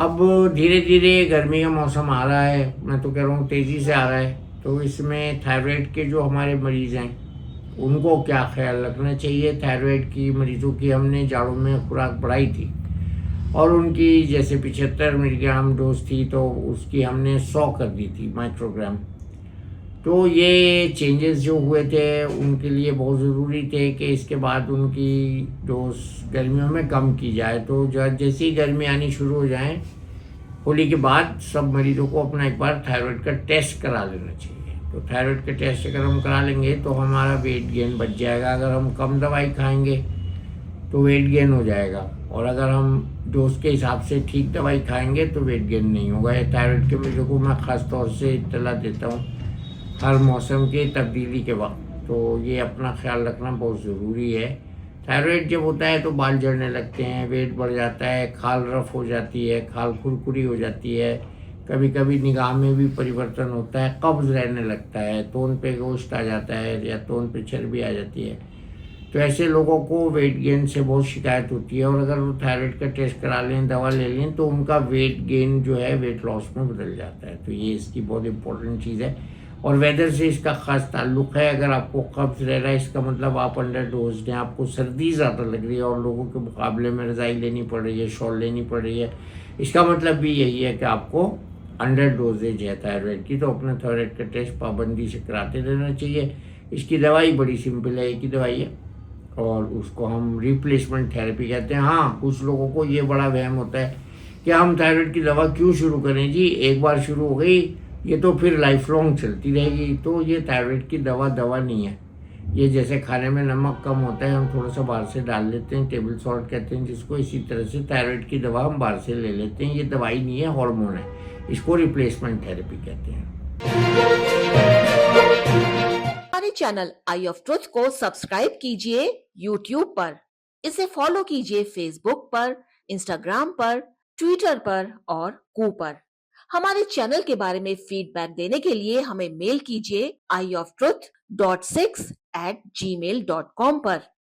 अब धीरे धीरे गर्मी का मौसम आ रहा है, मैं तो कह रहा हूँ तेज़ी से आ रहा है, तो इसमें थायराइड के जो हमारे मरीज़ हैं उनको क्या ख्याल रखना चाहिए। थायराइड की मरीज़ों की हमने जाड़ों में खुराक बढ़ाई थी और उनकी जैसे 75 मिलीग्राम डोज थी तो उसकी हमने 100 कर दी थी माइक्रोग्राम। तो ये चेंजेस जो हुए थे उनके लिए बहुत ज़रूरी थे कि इसके बाद उनकी डोज गर्मियों में कम की जाए। तो जैसे ही गर्मी आनी शुरू हो जाए होली के बाद सब मरीजों को अपना एक बार थायराइड का टेस्ट करा लेना चाहिए। तो थायराइड का टेस्ट अगर हम करा लेंगे तो हमारा वेट गेन बच जाएगा। अगर हम कम दवाई खाएंगे तो वेट गेन हो जाएगा, और अगर हम डोज के हिसाब से ठीक दवाई खाएंगे तो वेट गेन नहीं होगा। ये थायराइड के मरीजों को मैं ख़ास तौर से इत्तला देता हूँ हर मौसम के तब्दीली के वक्त, तो ये अपना ख्याल रखना बहुत ज़रूरी है। थायराइड जब होता है तो बाल झड़ने लगते हैं, वेट बढ़ जाता है, खाल रफ हो जाती है, खाल खुरखुरी हो जाती है, कभी कभी निगाह में भी परिवर्तन होता है, कब्ज़ रहने लगता है, तोन पे गोश्त आ जाता है या तोन पे चर्बी आ जाती है। तो ऐसे लोगों को वेट गेन से बहुत शिकायत होती है, और अगर वो थायराइड का टेस्ट करा लें, दवा ले लें, तो उनका वेट गेन जो है वेट लॉस में बदल जाता है। तो ये इसकी बहुत इंपॉर्टेंट चीज़ है, और वेदर से इसका ख़ास ताल्लुक़ है। अगर आपको कब्ज़ रह रहा है इसका मतलब आप अंडर डोज्ड हैं, आपको सर्दी ज़्यादा लग रही है और लोगों के मुकाबले में रज़ाई लेनी पड़ रही है, शॉल लेनी पड़ रही है, इसका मतलब भी यही है कि आपको अंडर डोजेज है थायराइड की। तो अपना थायराइड का टेस्ट पाबंदी से कराते रहना चाहिए। इसकी दवाई बड़ी सिंपल है, एक ही दवाई है और उसको हम रिप्लेसमेंट थेरेपी कहते हैं। हाँ, कुछ लोगों को ये बड़ा वहम होता है कि हम थायराइड की दवा क्यों शुरू करें जी, एक बार शुरू हो गई ये तो फिर लाइफ लॉन्ग चलती रहेगी। तो ये थायराइड की दवा नहीं है। ये जैसे खाने में नमक कम होता है, हम थोड़ा सा बाहर से डाल लेते हैं, टेबल सॉल्ट कहते हैं जिसको, इसी तरह से थायराइड की दवा हम बाहर से ले लेते हैं। ये दवाई नहीं है, हार्मोन है, इसको रिप्लेसमेंट थेरेपी कहते हैं। हमारे चैनल आई ऑफ ट्रुथ को सब्सक्राइब कीजिए YouTube पर, इसे फॉलो कीजिए Facebook पर, Instagram पर, Twitter पर और कू पर। हमारे चैनल के बारे में फीडबैक देने के लिए हमें मेल कीजिए ioftruth.6@gmail.com पर।